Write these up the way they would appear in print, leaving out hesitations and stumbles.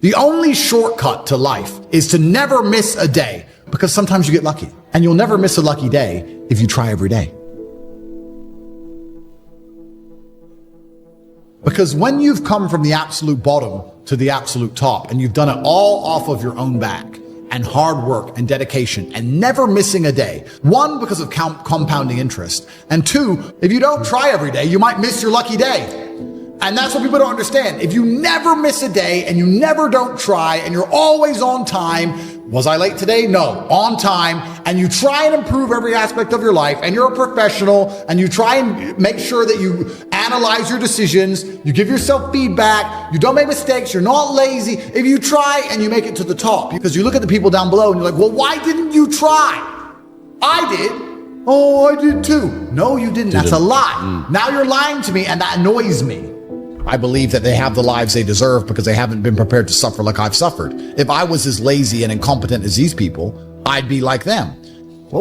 The only shortcut to life is to never miss a day, because sometimes you get lucky. And you'll never miss a lucky day if you try every day. Because when you've come from the absolute bottom to the absolute top, and you've done it all off of your own back, and hard work and dedication, and never missing a day, one, because of compounding interest, and two, if you don't try every day, you might miss your lucky day. And that's what people don't understand. If you never miss a day, and you never don't try, and you're always on time, was I late today? No, on time, and you try and improve every aspect of your life, and you're a professional, and you try and make sure that you analyze your decisions, you give yourself feedback, you don't make mistakes, you're not lazy. If you try and you make it to the top, because you look at the people down below and you're like, well, why didn't you try? I did. Oh, I did too. No, you didn't. That's a lie. Now you're lying to me, and that annoys me. I believe that they have the lives they deserve because they haven't been prepared to suffer like I've suffered. If I was as lazy and incompetent as these people, I'd be like them.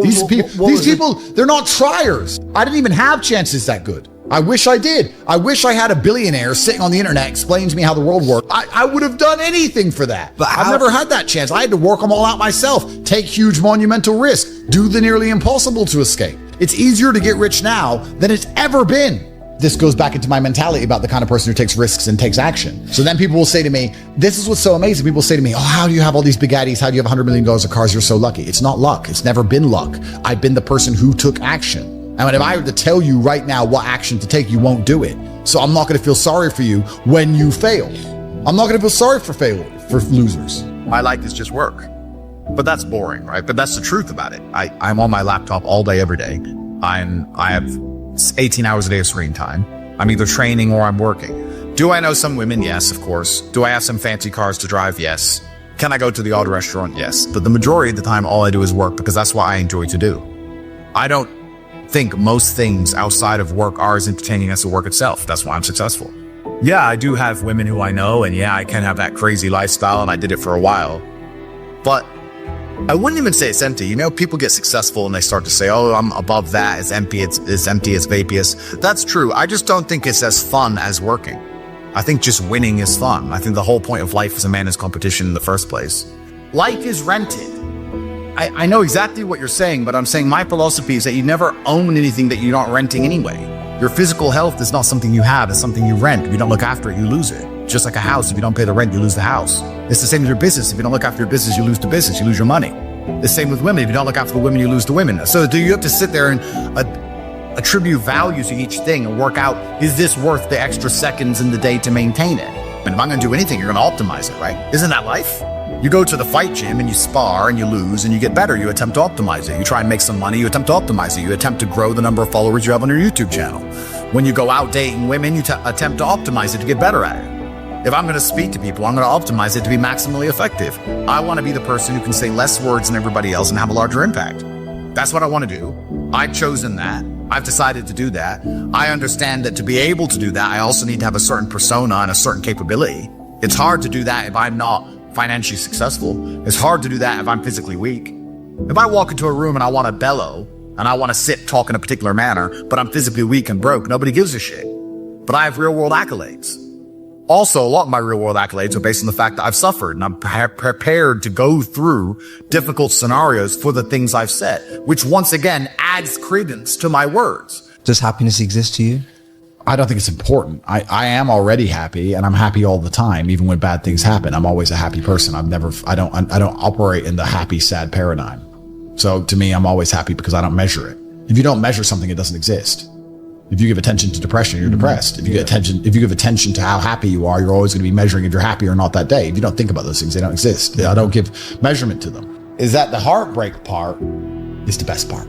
These people, they're not triers. I didn't even have chances that good. I wish I did. I wish I had a billionaire sitting on the internet explaining to me how the world worked. I would have done anything for that. But I've never had that chance. I had to work them all out myself, take huge monumental risks, do the nearly impossible to escape. It's easier to get rich now than it's ever been. This goes back into my mentality about the kind of person who takes risks and takes action. So then people will say to me, this is what's so amazing. People say to me, oh, how do you have all these big Addies? How do you have $100 million of cars? You're so lucky. It's not luck. It's never been luck. I've been the person who took action. And if I were to tell you right now what action to take, you won't do it. So I'm not going to feel sorry for you when you fail. I'm not going to feel sorry for losers. My life is just work. But that's boring, right? But that's the truth about it. I'm on my laptop all day, every day. I have 18 hours a day of screen time. I'm either training or I'm working. Do I know some women? Yes, of course. Do I have some fancy cars to drive? Yes. Can I go to the odd restaurant? Yes. But the majority of the time, all I do is work because that's what I enjoy to do. I don't think most things outside of work are as entertaining as the work itself. That's why I'm successful. Yeah, I do have women who I know, and yeah, I can have that crazy lifestyle, and I did it for a while. But I wouldn't even say it's empty. You know, people get successful and they start to say, oh, I'm above that. It's empty. It's empty. It's vaporous. That's true. I just don't think it's as fun as working. I think just winning is fun. I think the whole point of life is a man is competition in the first place. Life is rented. I know exactly what you're saying, but I'm saying my philosophy is that you never own anything that you're not renting anyway. Your physical health is not something you have. It's something you rent. If you don't look after it, you lose it. Just like a house, if you don't pay the rent, you lose the house. It's the same as your business. If you don't look after your business, you lose the business, you lose your money. The same with women. If you don't look after the women, you lose the women. So do you have to sit there and attribute value to each thing and work out, is this worth the extra seconds in the day to maintain it? And if I'm going to do anything, you're going to optimize it, right? Isn't that life? You go to the fight gym and you spar and you lose and you get better. You attempt to optimize it. You try and make some money. You attempt to optimize it. You attempt to grow the number of followers you have on your YouTube channel. When you go out dating women, you attempt to optimize it to get better at it. If I'm going to speak to people, I'm going to optimize it to be maximally effective. I want to be the person who can say less words than everybody else and have a larger impact. That's what I want to do. I've chosen that. I've decided to do that. I understand that to be able to do that, I also need to have a certain persona and a certain capability. It's hard to do that if I'm not financially successful. It's hard to do that if I'm physically weak. If I walk into a room and I want to bellow and I want to sit, talk in a particular manner, but I'm physically weak and broke, nobody gives a shit. But I have real world accolades. Also, a lot of my real world accolades are based on the fact that I've suffered and I'm prepared to go through difficult scenarios for the things I've said, which once again adds credence to my words. Does happiness exist to you? I don't think it's important. I am already happy and I'm happy all the time. Even when bad things happen, I'm always a happy person. I don't operate in the happy, sad paradigm. So to me, I'm always happy because I don't measure it. If you don't measure something, it doesn't exist. If you give attention to depression, you're depressed. If you give attention to how happy you are, you're always going to be measuring if you're happy or not that day. If you don't think about those things, they don't exist. I don't give measurement to them. Is that the heartbreak part is the best part.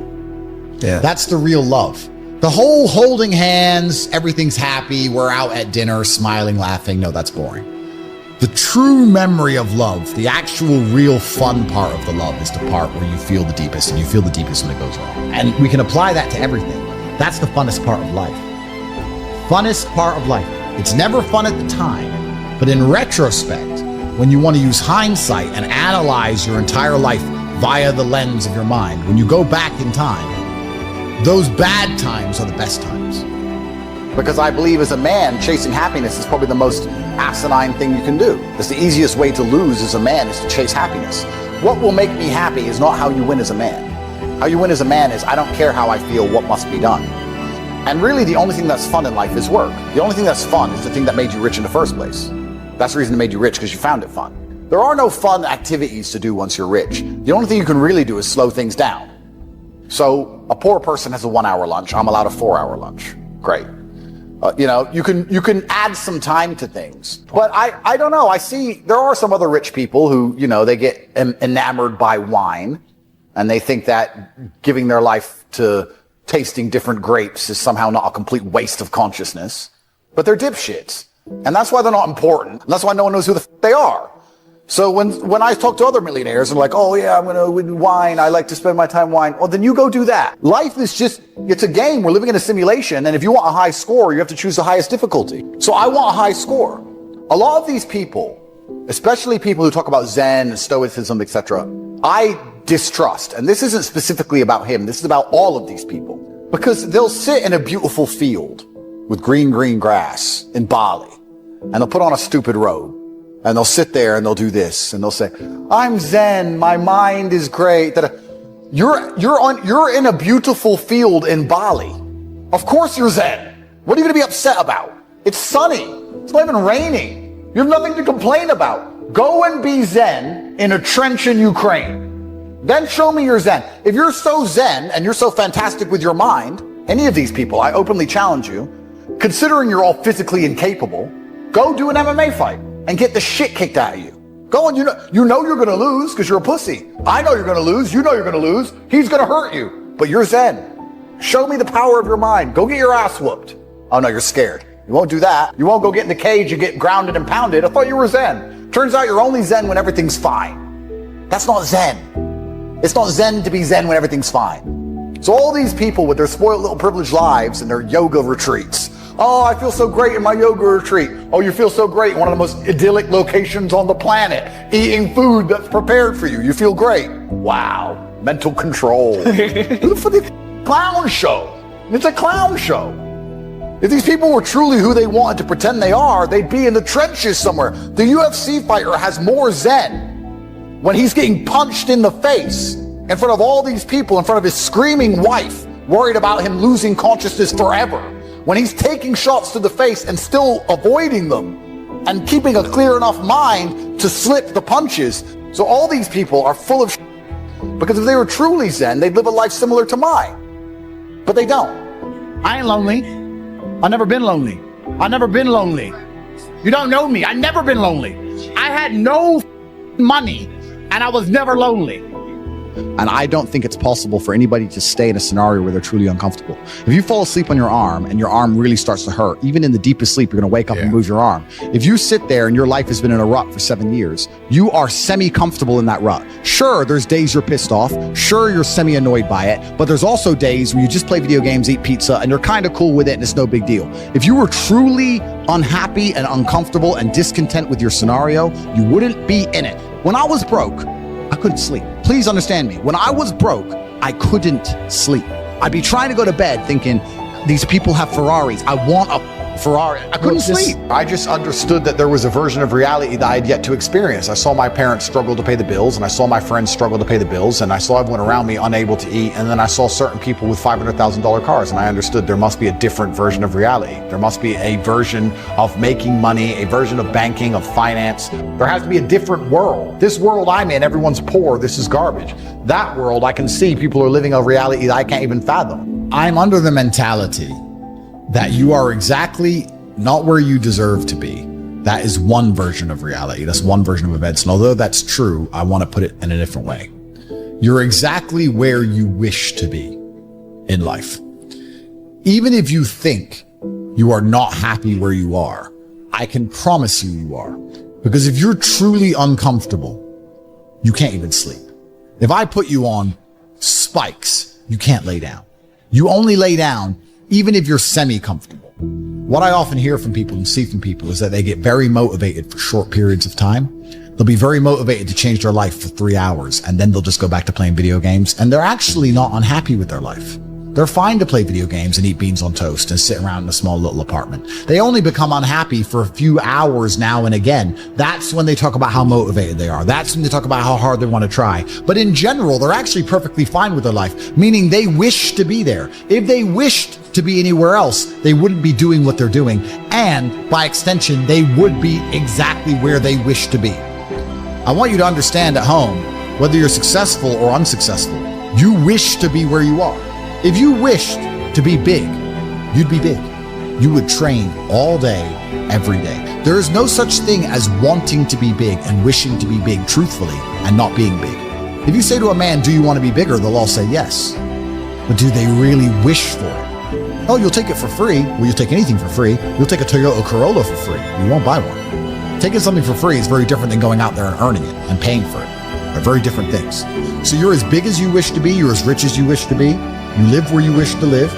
Yeah. That's the real love. The whole holding hands, everything's happy, we're out at dinner, smiling, laughing. No, that's boring. The true memory of love, the actual real fun part of the love is the part where you feel the deepest, and you feel the deepest when it goes wrong. And we can apply that to everything. That's the funnest part of life. Funnest part of life. It's never fun at the time, but in retrospect, when you want to use hindsight and analyze your entire life via the lens of your mind, when you go back in time, those bad times are the best times. Because I believe as a man, chasing happiness is probably the most asinine thing you can do. It's the easiest way to lose as a man is to chase happiness. What will make me happy is not how you win as a man. How you win as a man is, I don't care how I feel, what must be done. And really the only thing that's fun in life is work. The only thing that's fun is the thing that made you rich in the first place. That's the reason it made you rich, because you found it fun. There are no fun activities to do once you're rich. The only thing you can really do is slow things down. So a poor person has a 1 hour lunch. I'm allowed a 4 hour lunch. Great. You can add some time to things. But I don't know. I see there are some other rich people who, they get enamored by wine, and they think that giving their life to tasting different grapes is somehow not a complete waste of consciousness. But they're dipshits. And that's why they're not important. And that's why no one knows who the f they are. So when I talk to other millionaires and like, oh yeah, I'm going to wine. I like to spend my time wine. Well, then you go do that. Life is it's a game. We're living in a simulation. And if you want a high score, you have to choose the highest difficulty. So I want a high score. A lot of these people, especially people who talk about Zen and Stoicism, etc., I distrust. And this isn't specifically about him. This is about all of these people. Because they'll sit in a beautiful field with green grass in Bali, and they'll put on a stupid robe. And they'll sit there and they'll do this and they'll say, I'm Zen, my mind is great. You're in a beautiful field in Bali. Of course you're Zen. What are you going to be upset about? It's sunny. It's not even raining. You have nothing to complain about. Go and be Zen in a trench in Ukraine. Then show me your Zen. If you're so Zen and you're so fantastic with your mind, any of these people, I openly challenge you, considering you're all physically incapable, go do an MMA fight and get the shit kicked out of you. Go on, you know you're going to lose because you're a pussy. I know you're going to lose. You know you're going to lose. He's going to hurt you, but you're Zen. Show me the power of your mind. Go get your ass whooped. Oh no, you're scared. You won't do that. You won't go get in the cage and get grounded and pounded. I thought you were Zen. Turns out you're only Zen when everything's fine. That's not Zen. It's not Zen to be Zen when everything's fine. So all these people with their spoiled little privileged lives and their yoga retreats. Oh, I feel so great in my yoga retreat. Oh, you feel so great in one of the most idyllic locations on the planet, eating food that's prepared for you. You feel great. Wow. Mental control. For the clown show. It's a clown show. If these people were truly who they wanted to pretend they are, they'd be in the trenches somewhere. The UFC fighter has more Zen when he's getting punched in the face in front of all these people, in front of his screaming wife, worried about him losing consciousness forever. When he's taking shots to the face and still avoiding them and keeping a clear enough mind to slip the punches. So all these people are full of shit, because if they were truly Zen, they'd live a life similar to mine. But they don't. I ain't lonely. I've never been lonely. I've never been lonely. You don't know me. I've never been lonely. I had no money and I was never lonely. And I don't think it's possible for anybody to stay in a scenario where they're truly uncomfortable. If you fall asleep on your arm and your arm really starts to hurt, even in the deepest sleep, you're going to wake up and move your arm. If you sit there and your life has been in a rut for 7 years, you are semi-comfortable in that rut. Sure, there's days you're pissed off. Sure, you're semi-annoyed by it. But there's also days where you just play video games, eat pizza, and you're kind of cool with it and it's no big deal. If you were truly unhappy and uncomfortable and discontent with your scenario, you wouldn't be in it. When I was broke, I couldn't sleep. Please understand me. When I was broke, I couldn't sleep. I'd be trying to go to bed thinking, these people have Ferraris. I want a Ferrari. I couldn't sleep. I just understood that there was a version of reality that I had yet to experience. I saw my parents struggle to pay the bills, and I saw my friends struggle to pay the bills, and I saw everyone around me unable to eat, and then I saw certain people with $500,000 cars, and I understood there must be a different version of reality. There must be a version of making money, a version of banking, of finance. There has to be a different world. This world I'm in, everyone's poor, this is garbage. That world, I can see people are living a reality that I can't even fathom. I'm under the mentality that you are exactly not where you deserve to be. That is one version of reality. That's one version of events. And although that's true, I want to put it in a different way. You're exactly where you wish to be in life. Even if you think you are not happy where you are, I can promise you are. Because if you're truly uncomfortable, you can't even sleep. If I put you on spikes, you can't lay down. You only lay down even if you're semi-comfortable. What I often hear from people and see from people is that they get very motivated for short periods of time. They'll be very motivated to change their life for 3 hours, and then they'll just go back to playing video games, and they're actually not unhappy with their life. They're fine to play video games and eat beans on toast and sit around in a small little apartment. They only become unhappy for a few hours now and again. That's when they talk about how motivated they are. That's when they talk about how hard they want to try. But in general, they're actually perfectly fine with their life, meaning they wish to be there. If they wished to be anywhere else, they wouldn't be doing what they're doing. And by extension, they would be exactly where they wish to be. I want you to understand at home, whether you're successful or unsuccessful, you wish to be where you are. If you wished to be big, you'd be big. You would train all day, every day. There is no such thing as wanting to be big and wishing to be big truthfully and not being big. If you say to a man, do you want to be bigger? They'll all say yes. But do they really wish for it? Oh, you'll take it for free. Well, you'll take anything for free. You'll take a Toyota Corolla for free. You won't buy one. Taking something for free is very different than going out there and earning it and paying for it. They're very different things. So you're as big as you wish to be. You're as rich as you wish to be. You live where you wish to live.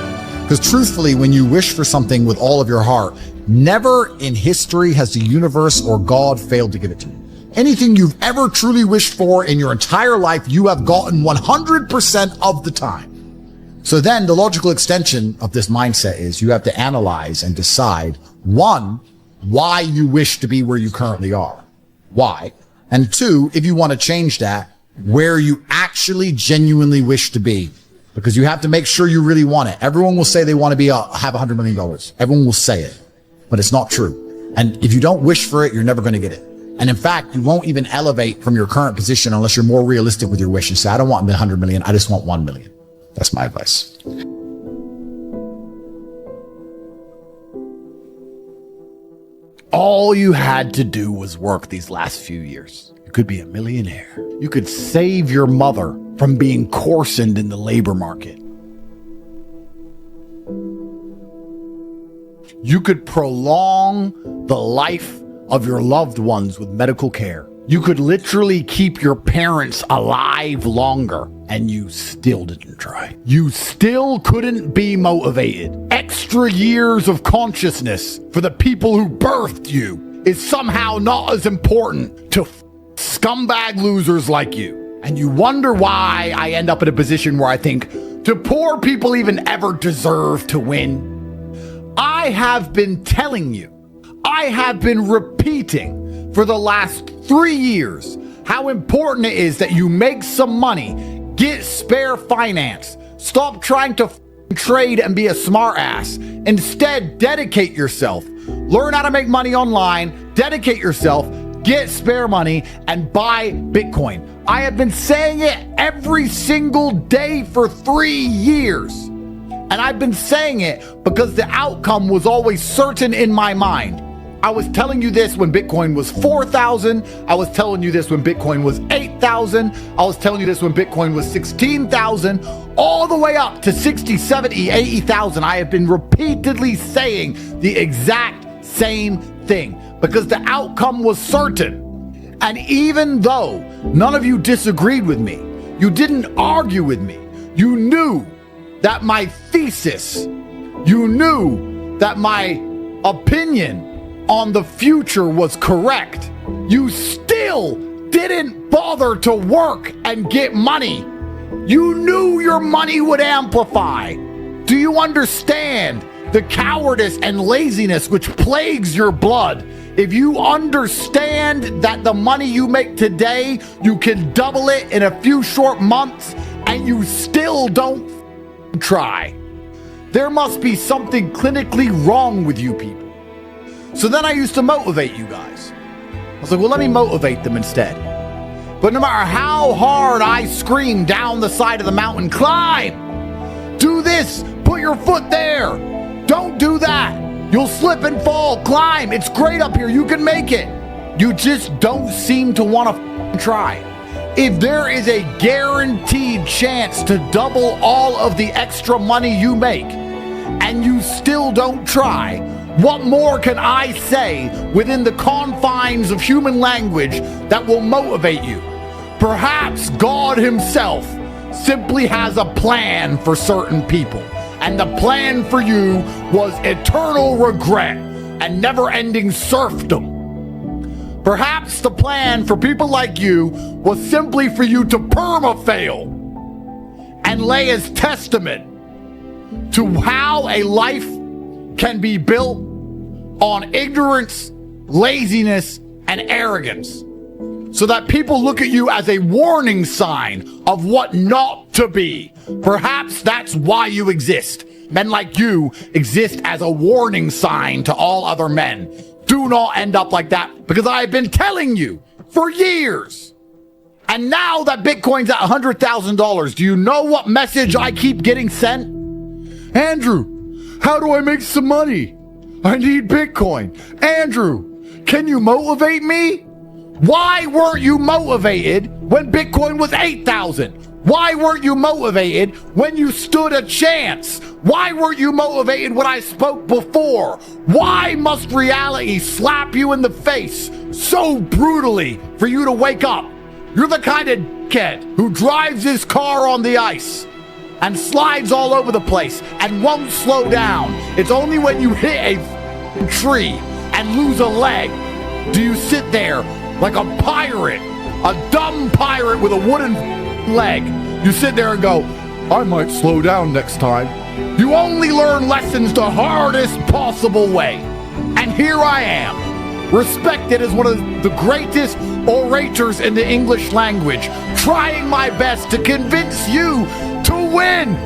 Because truthfully, when you wish for something with all of your heart, never in history has the universe or God failed to give it to you. Anything you've ever truly wished for in your entire life, you have gotten 100% of the time. So then the logical extension of this mindset is you have to analyze and decide, one, why you wish to be where you currently are. Why? And two, if you want to change that, where you actually genuinely wish to be. Because you have to make sure you really want it. Everyone will say they want to have $100 million. Everyone will say it, but it's not true. And if you don't wish for it, you're never going to get it. And in fact, you won't even elevate from your current position unless you're more realistic with your wish and say, I don't want 100 million. I just want 1 million. That's my advice. All you had to do was work these last few years. You could be a millionaire. You could save your mother from being coarsened in the labor market. You could prolong the life of your loved ones with medical care. You could literally keep your parents alive longer, and you still didn't try. You still couldn't be motivated. Extra years of consciousness for the people who birthed you is somehow not as important to scumbag losers like you. And you wonder why I end up in a position where I think, do poor people even ever deserve to win? I have been telling you, I have been repeating for the last 3 years how important it is that you make some money, get spare finance, stop trying to trade and be a smart ass. Instead, dedicate yourself. Learn how to make money online, dedicate yourself, get spare money, and buy Bitcoin. I have been saying it every single day for 3 years. And I've been saying it because the outcome was always certain in my mind. I was telling you this when Bitcoin was 4,000. I was telling you this when Bitcoin was 8,000. I was telling you this when Bitcoin was 16,000, all the way up to 60, 70, 80,000. I have been repeatedly saying the exact same thing because the outcome was certain. And even though none of you disagreed with me, you didn't argue with me, you knew that my thesis, you knew that my opinion on the future was correct, you still didn't bother to work and get money. You knew your money would amplify. Do you understand the cowardice and laziness which plagues your blood? If you understand that the money you make today, you can double it in a few short months, and you still don't try, there must be something clinically wrong with you people. So then I used to motivate you guys. I was like, well, let me motivate them instead. But no matter how hard I scream down the side of the mountain, climb, do this, put your foot there, don't do that. You'll slip and fall, climb. It's great up here. You can make it. You just don't seem to want to try. If there is a guaranteed chance to double all of the extra money you make and you still don't try, what more can I say within the confines of human language that will motivate you? Perhaps God himself simply has a plan for certain people. And the plan for you was eternal regret and never-ending serfdom. Perhaps the plan for people like you was simply for you to perma-fail and lay as testament to how a life can be built on ignorance, laziness, and arrogance, so that people look at you as a warning sign of what not to be. Perhaps that's why you exist. Men like you exist as a warning sign to all other men. Do not end up like that, because I've been telling you for years. And now that Bitcoin's at $100,000, do you know what message I keep getting sent? Andrew, how do I make some money? I need Bitcoin. Andrew, can you motivate me? Why weren't you motivated when Bitcoin was 8,000? Why weren't you motivated when you stood a chance? Why weren't you motivated when I spoke before? Why must reality slap you in the face so brutally for you to wake up? You're the kind of kid who drives his car on the ice and slides all over the place and won't slow down. It's only when you hit a tree and lose a leg do you sit there like a pirate, a dumb pirate with a wooden leg. You sit there and go, I might slow down next time. You only learn lessons the hardest possible way. And here I am, respected as one of the greatest orators in the English language, trying my best to convince you to win.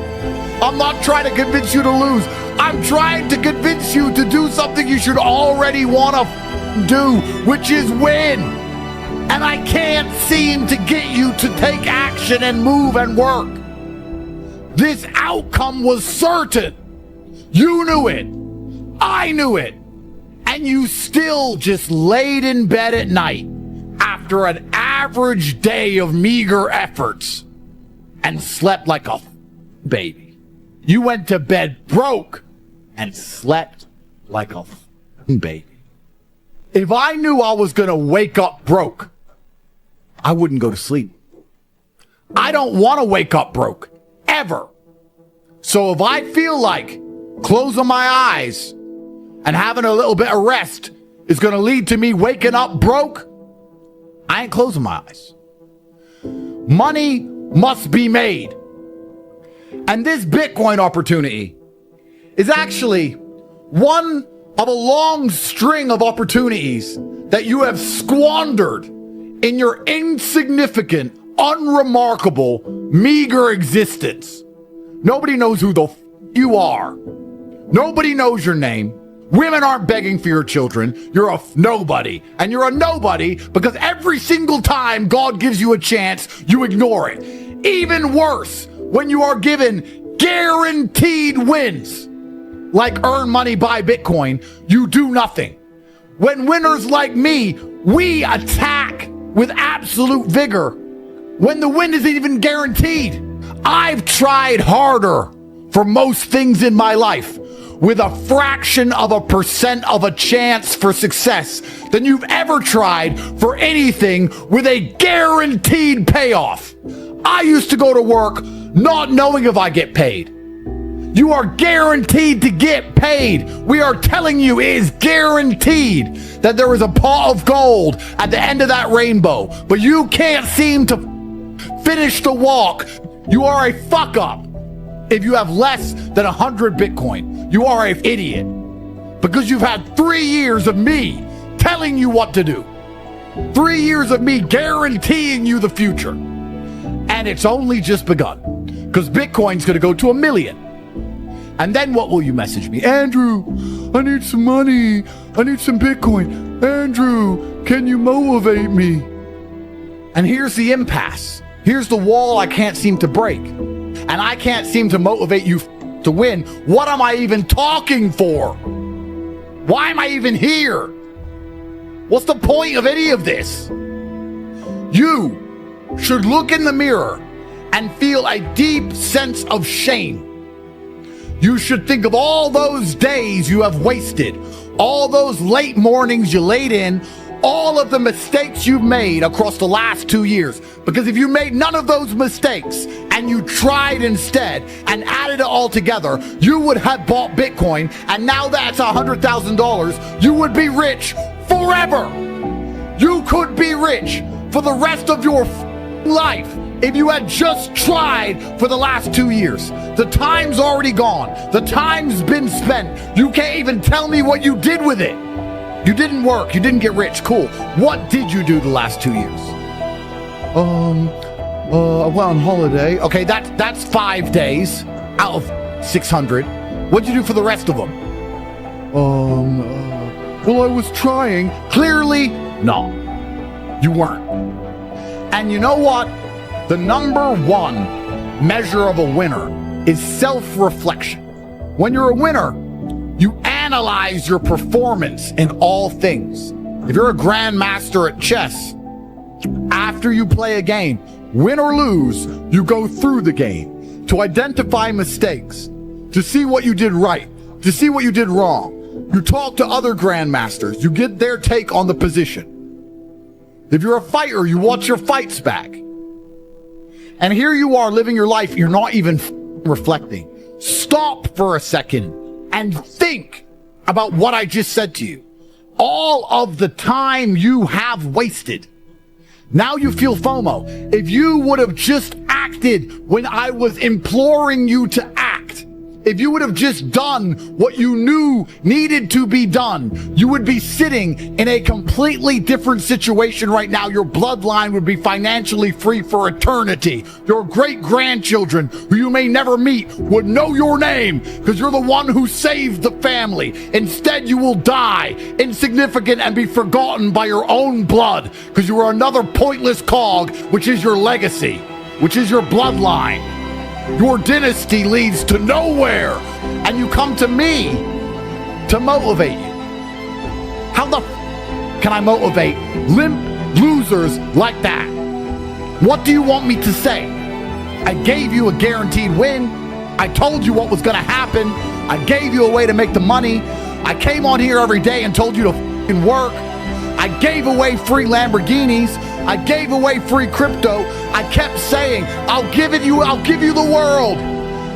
I'm not trying to convince you to lose. I'm trying to convince you to do something you should already want to do, which is win. And I can't seem to get you to take action and move and work. This outcome was certain. You knew it. I knew it. And you still just laid in bed at night after an average day of meager efforts and slept like a baby. You went to bed broke and slept like a baby. If I knew I was going to wake up broke, I wouldn't go to sleep. I don't want to wake up broke, ever. So if I feel like closing my eyes and having a little bit of rest is going to lead to me waking up broke, I ain't closing my eyes. Money must be made. And this Bitcoin opportunity is actually one of a long string of opportunities that you have squandered in your insignificant, unremarkable, meager existence. Nobody knows who the you are. Nobody knows your name. Women aren't begging for your children. You're a nobody. And you're a nobody because every single time God gives you a chance, you ignore it. Even worse, when you are given guaranteed wins, like earn money, buy Bitcoin, you do nothing. When winners like me, we attack with absolute vigor when the win isn't even guaranteed. I've tried harder for most things in my life with a fraction of a percent of a chance for success than you've ever tried for anything with a guaranteed payoff. I used to go to work not knowing if I get paid. You are guaranteed to get paid. We are telling you it is guaranteed that there is a pot of gold at the end of that rainbow, but you can't seem to finish the walk. You are a fuck up if you have less than 100 Bitcoin. You are an idiot because you've had 3 years of me telling you what to do. 3 years of me guaranteeing you the future. And it's only just begun because Bitcoin's going to go to 1 million. And then what will you message me? Andrew, I need some money. I need some Bitcoin. Andrew, can you motivate me? And here's the impasse. Here's the wall I can't seem to break. And I can't seem to motivate you to win. What am I even talking for? Why am I even here? What's the point of any of this? You should look in the mirror and feel a deep sense of shame. You should think of all those days you have wasted, all those late mornings you laid in, all of the mistakes you've made across the last 2 years. Because if you made none of those mistakes and you tried instead and added it all together, you would have bought Bitcoin, and now that's $100,000, you would be rich forever. You could be rich for the rest of your life if you had just tried for the last 2 years. The time's already gone. The time's been spent. You can't even tell me what you did with it. You didn't work. You didn't get rich. Cool. What did you do the last 2 years? I went on holiday. Okay, that's 5 days out of 600. What'd you do for the rest of them? Well, I was trying. Clearly, no, you weren't. And you know what? The number one measure of a winner is self-reflection. When you're a winner, you analyze your performance in all things. If you're a grandmaster at chess, after you play a game, win or lose, you go through the game to identify mistakes, to see what you did right, to see what you did wrong. You talk to other grandmasters, you get their take on the position. If you're a fighter, you watch your fights back. And here you are living your life, you're not even reflecting. Stop for a second and think about what I just said to you. All of the time you have wasted. Now you feel FOMO. If you would have just acted when I was imploring you to act, if you would have just done what you knew needed to be done, you would be sitting in a completely different situation right now. Your bloodline would be financially free for eternity. Your great-grandchildren, who you may never meet, would know your name because you're the one who saved the family. Instead, you will die insignificant and be forgotten by your own blood because you are another pointless cog, which is your legacy, which is your bloodline. Your dynasty leads to nowhere, and you come to me to motivate you. How the can I motivate limp losers like that? What do you want me to say? I gave you a guaranteed win. I told you what was going to happen. I gave you a way to make the money. I came on here every day and told you to f***ing work. I gave away free Lamborghinis. I gave away free crypto. I kept saying, I'll give you the world.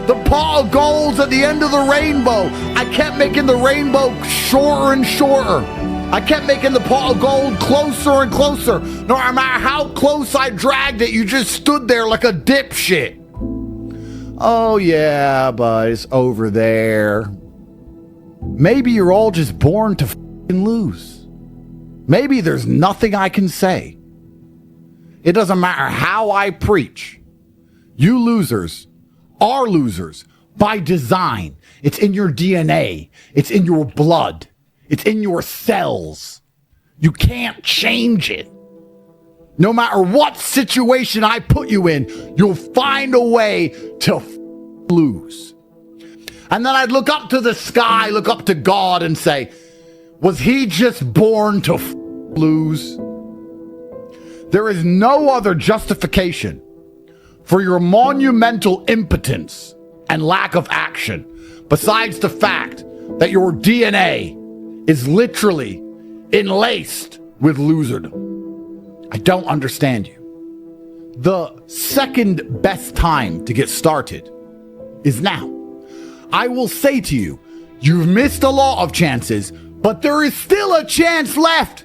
The pot of gold's at the end of the rainbow. I kept making the rainbow shorter and shorter. I kept making the pot of gold closer and closer. No matter how close I dragged it, you just stood there like a dipshit. Oh yeah, but it's over there. Maybe you're all just born to f***ing lose. Maybe there's nothing I can say. It doesn't matter how I preach. You losers are losers by design. It's in your DNA. It's in your blood. It's in your cells. You can't change it. No matter what situation I put you in, you'll find a way to lose. And then I'd look up to the sky, look up to God and say, was he just born to lose? There is no other justification for your monumental impotence and lack of action besides the fact that your DNA is literally enlaced with loserdom. I don't understand you. The second best time to get started is now. I will say to you, you've missed a lot of chances, but there is still a chance left.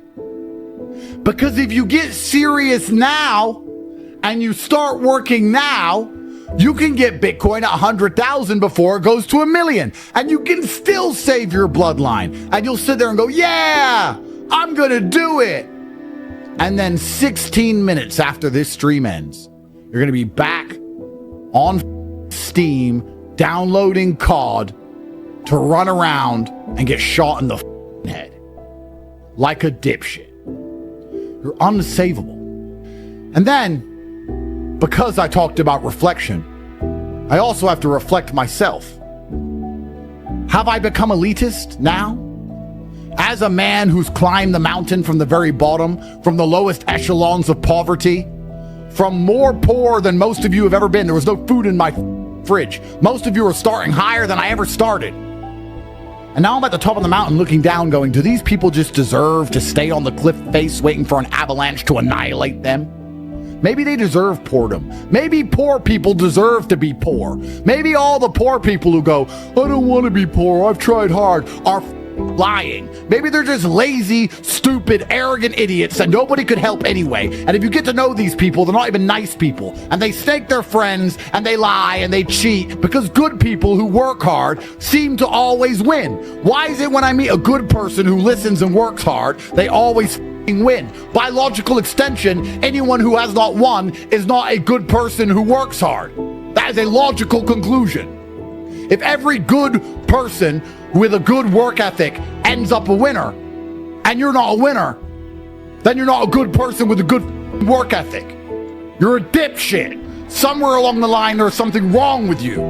Because if you get serious now and you start working now, you can get Bitcoin at 100,000 before it goes to 1 million. And you can still save your bloodline. And you'll sit there and go, yeah, I'm going to do it. And then 16 minutes after this stream ends, you're going to be back on Steam, downloading COD to run around and get shot in the head. Like a dipshit. You're unsavable. And then, because I talked about reflection, I also have to reflect myself. Have I become elitist now? As a man who's climbed the mountain from the very bottom, from the lowest echelons of poverty, from more poor than most of you have ever been. There was no food in my fridge. Most of you are starting higher than I ever started. And now I'm at the top of the mountain looking down going, do these people just deserve to stay on the cliff face waiting for an avalanche to annihilate them? Maybe they deserve poordom. Maybe poor people deserve to be poor. Maybe all the poor people who go, I don't want to be poor, I've tried hard, are lying. Maybe they're just lazy, stupid, arrogant idiots that nobody could help anyway. And if you get to know these people, they're not even nice people. And they snake their friends, and they lie, and they cheat, because good people who work hard seem to always win. Why is it when I meet a good person who listens and works hard, they always win? By logical extension, anyone who has not won is not a good person who works hard. That is a logical conclusion. If every good person with a good work ethic ends up a winner, and you're not a winner, then you're not a good person with a good work ethic. You're a dipshit. Somewhere along the line, there's something wrong with you.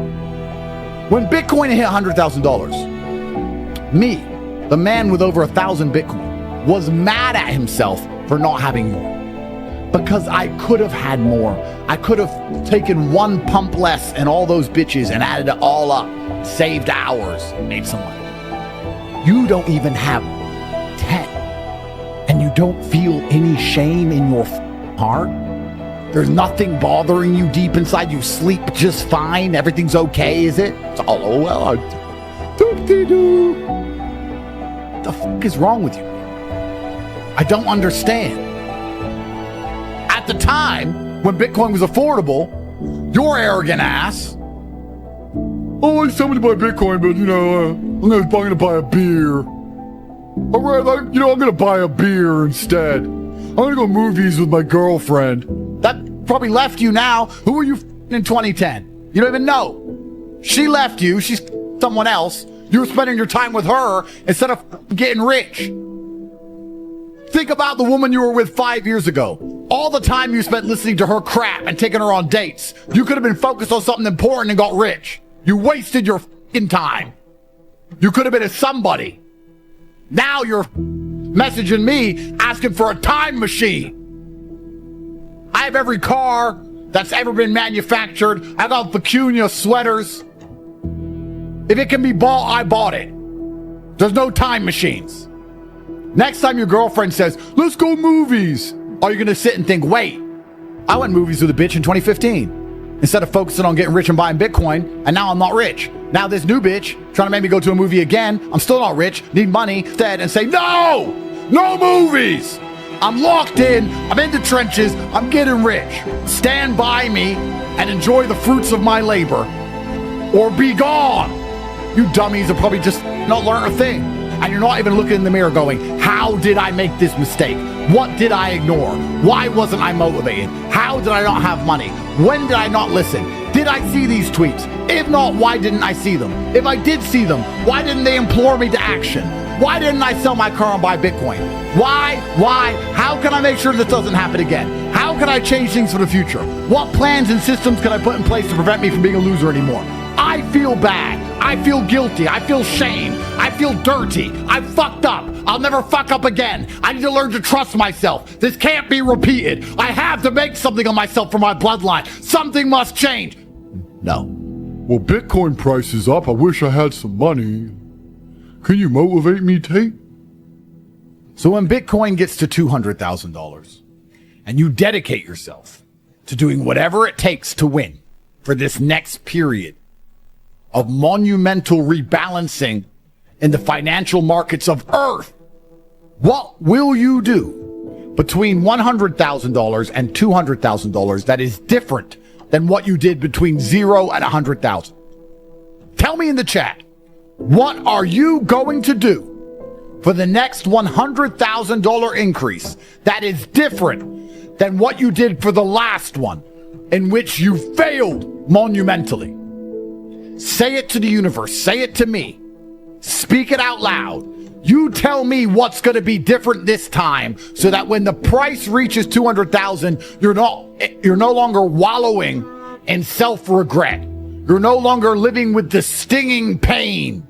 When Bitcoin hit $100,000, me, the man with over 1,000 Bitcoin, was mad at himself for not having more. Because I could have had more. I could have taken one pump less and all those bitches and added it all up, saved hours, made some money. You don't even have 10. And you don't feel any shame in your heart? There's nothing bothering you deep inside? You sleep just fine? Everything's okay, is it? It's all, oh well, doop-de-doo. What the fuck is wrong with you? I don't understand. At the time, when Bitcoin was affordable, your arrogant ass, oh, I somebody buy Bitcoin, but I'm going to buy a beer. All right, I'm going to buy a beer instead. I'm going to go movies with my girlfriend. That probably left you now. Who were you in 2010? You don't even know. She left you. She's someone else. You were spending your time with her instead of getting rich. Think about the woman you were with 5 years ago. All the time you spent listening to her crap and taking her on dates. You could have been focused on something important and got rich. You wasted your fucking time. You could have been a somebody. Now you're messaging me asking for a time machine. I have every car that's ever been manufactured. I got Vicuña sweaters. If it can be bought, I bought it. There's no time machines. Next time your girlfriend says, let's go movies, are you going to sit and think, wait, I went movies with a bitch in 2015 instead of focusing on getting rich and buying Bitcoin, and now I'm not rich. Now this new bitch trying to make me go to a movie again, I'm still not rich, need money instead, and say, no movies. I'm locked in, I'm in the trenches, I'm getting rich. Stand by me and enjoy the fruits of my labor, or be gone. You dummies have probably just not learned a thing. And you're not even looking in the mirror going, how did I make this mistake? What did I ignore? Why wasn't I motivated? How did I not have money? When did I not listen? Did I see these tweets? If not, why didn't I see them? If I did see them, why didn't they implore me to action? Why didn't I sell my car and buy Bitcoin? Why? How can I make sure this doesn't happen again? How can I change things for the future? What plans and systems can I put in place to prevent me from being a loser anymore? I feel bad. I feel guilty. I feel shame. I feel dirty. I fucked up. I'll never fuck up again. I need to learn to trust myself. This can't be repeated. I have to make something of myself for my bloodline. Something must change. No. Well, Bitcoin price is up. I wish I had some money. Can you motivate me, Tate? So when Bitcoin gets to $200,000 and you dedicate yourself to doing whatever it takes to win for this next period of monumental rebalancing in the financial markets of Earth, what will you do between $100,000 and $200,000 that is different than what you did between 0 and 100,000? Tell me in the chat, what are you going to do for the next $100,000 increase that is different than what you did for the last one, in which you failed monumentally? Say it to the universe. Say it to me. Speak it out loud. You tell me what's going to be different this time so that when the price reaches 200,000, you're no longer wallowing in self-regret. You're no longer living with the stinging pain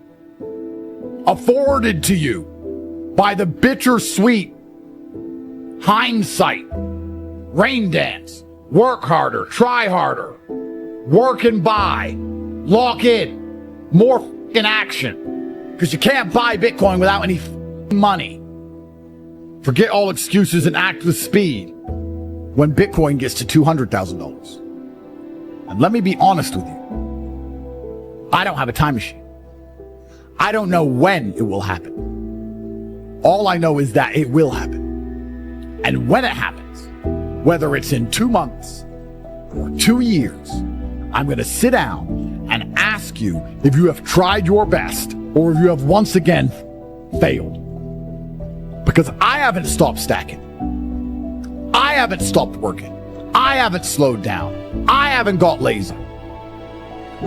afforded to you by the bittersweet hindsight. Rain dance. Work harder. Try harder. Work and buy. Lock in. More in action. Because you can't buy Bitcoin without any money. Forget all excuses and act with speed when Bitcoin gets to $200,000. And let me be honest with you. I don't have a time machine. I don't know when it will happen. All I know is that it will happen. And when it happens, whether it's in 2 months or 2 years, I'm going to sit down and ask you if you have tried your best or if you have once again failed. Because I haven't stopped stacking. I haven't stopped working. I haven't slowed down. I haven't got lazy.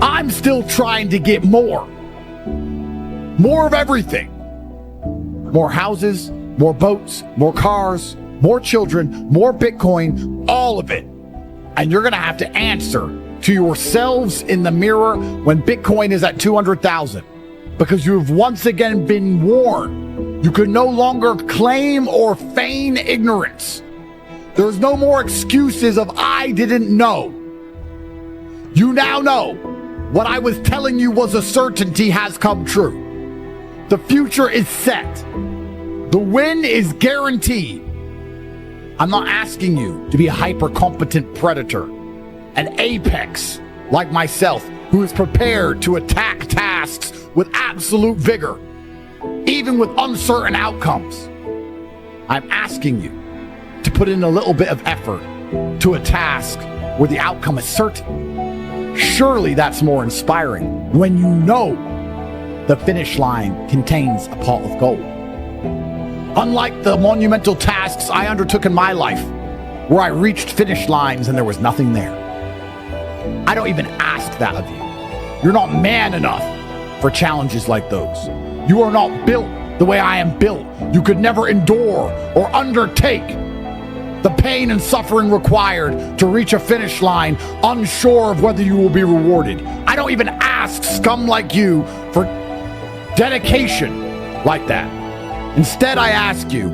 I'm still trying to get more. More of everything. More houses, more boats, more cars, more children, more Bitcoin, all of it. And you're going to have to answer to yourselves in the mirror when Bitcoin is at 200,000. Because you have once again been warned. You can no longer claim or feign ignorance. There's no more excuses of I didn't know. You now know what I was telling you was a certainty has come true. The future is set. The win is guaranteed. I'm not asking you to be a hyper-competent predator, an apex like myself, who is prepared to attack tasks with absolute vigor, even with uncertain outcomes. I'm asking you to put in a little bit of effort to a task where the outcome is certain. Surely that's more inspiring when you know the finish line contains a pot of gold. Unlike the monumental tasks I undertook in my life, where I reached finish lines and there was nothing there. I don't even ask that of you. You're not man enough for challenges like those. You are not built the way I am built. You could never endure or undertake the pain and suffering required to reach a finish line, unsure of whether you will be rewarded. I don't even ask scum like you for dedication like that. Instead, I ask you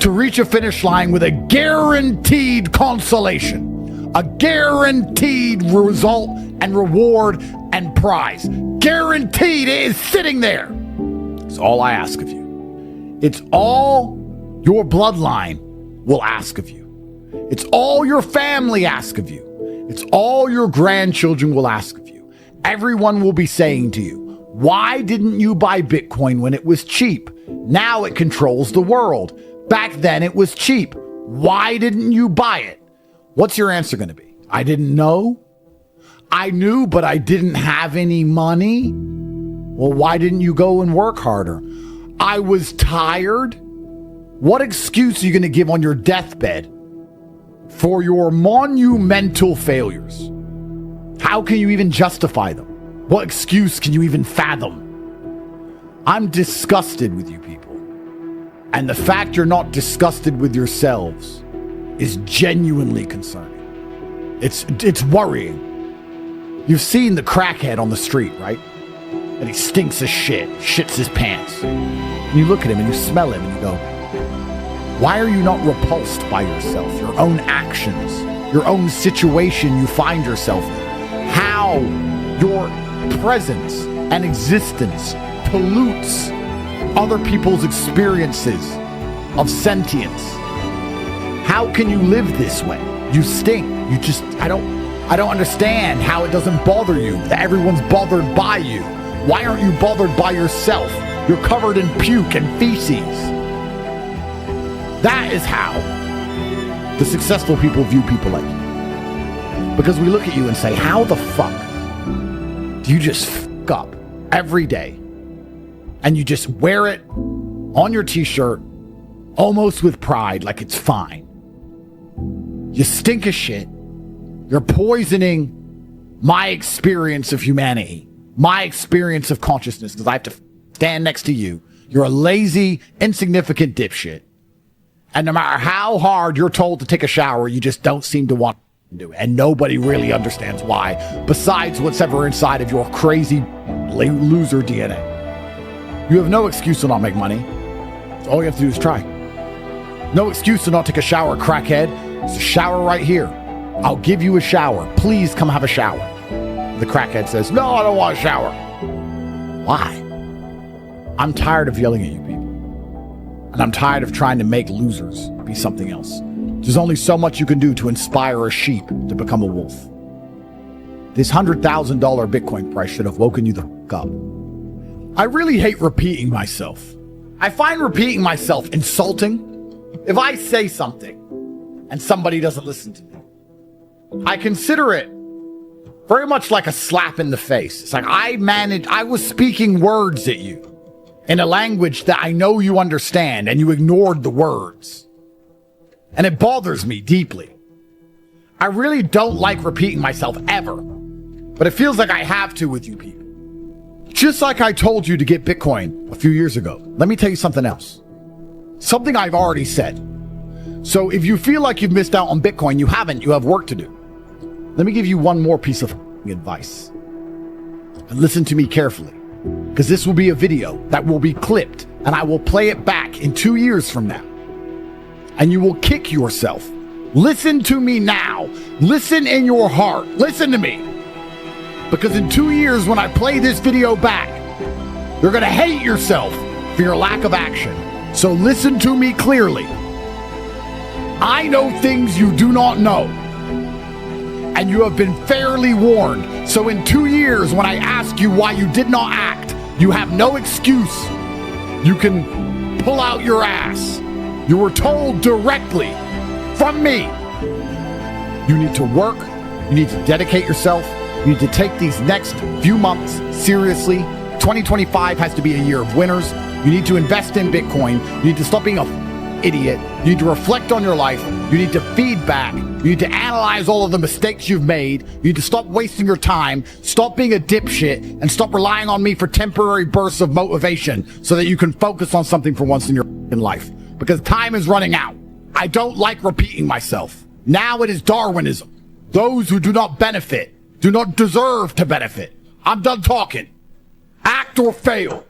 to reach a finish line with a guaranteed consolation, a guaranteed result and reward and prize. Guaranteed, it is sitting there. It's all I ask of you. It's all your bloodline will ask of you. It's all your family ask of you. It's all your grandchildren will ask of you. Everyone will be saying to you, why didn't you buy Bitcoin when it was cheap? Now it controls the world. Back then it was cheap. Why didn't you buy it? What's your answer going to be? I didn't know. I knew, but I didn't have any money. Well, why didn't you go and work harder? I was tired. What excuse are you going to give on your deathbed for your monumental failures? How can you even justify them? What excuse can you even fathom? I'm disgusted with you people. And the fact you're not disgusted with yourselves is genuinely concerning. It's worrying. You've seen the crackhead on the street, right? And he stinks as shit, shits his pants. And you look at him and you smell him and you go, why are you not repulsed by yourself, your own actions, your own situation you find yourself in? How your presence and existence pollutes other people's experiences of sentience. How can you live this way? You stink. You just, I don't understand how it doesn't bother you that everyone's bothered by you. Why aren't you bothered by yourself? You're covered in puke and feces. That is how the successful people view people like you. Because we look at you and say, how the fuck do you just fuck up every day? And you just wear it on your t-shirt, almost with pride, like it's fine. You stink as shit. You're poisoning my experience of humanity, my experience of consciousness, because I have to stand next to you. You're a lazy, insignificant dipshit. And no matter how hard you're told to take a shower, you just don't seem to want to do it. And nobody really understands why, besides what's ever inside of your crazy loser DNA. You have no excuse to not make money. All you have to do is try. No excuse to not take a shower, crackhead. There's a shower right here. I'll give you a shower. Please come have a shower. The crackhead says, no, I don't want a shower. Why? I'm tired of yelling at you people. And I'm tired of trying to make losers be something else. There's only so much you can do to inspire a sheep to become a wolf. This $100,000 Bitcoin price should have woken you the fuck up. I really hate repeating myself. I find repeating myself insulting. If I say something and somebody doesn't listen to me, I consider it very much like a slap in the face. It's like I was speaking words at you in a language that I know you understand, and you ignored the words. And it bothers me deeply. I really don't like repeating myself ever, but it feels like I have to with you people. Just like I told you to get Bitcoin a few years ago. Let me tell you something else. Something I've already said. So if you feel like you've missed out on Bitcoin, you haven't. You have work to do. Let me give you one more piece of advice. And listen to me carefully, because this will be a video that will be clipped, and I will play it back in 2 years from now. And you will kick yourself. Listen to me now. Listen in your heart. Listen to me. Because in 2 years, when I play this video back, you're going to hate yourself for your lack of action. So listen to me clearly. I know things you do not know, and you have been fairly warned. So in 2 years, when I ask you why you did not act, you have no excuse. You can pull out your ass. You were told directly from me. You need to work. You need to dedicate yourself. You need to take these next few months seriously. 2025 has to be a year of winners. You need to invest in Bitcoin. You need to stop being an idiot. You need to reflect on your life. You need to feed back. You need to analyze all of the mistakes you've made. You need to stop wasting your time, stop being a dipshit, and stop relying on me for temporary bursts of motivation so that you can focus on something for once in your life. Because time is running out. I don't like repeating myself. Now it is Darwinism. Those who do not benefit do not deserve to benefit. I'm done talking. Act or fail.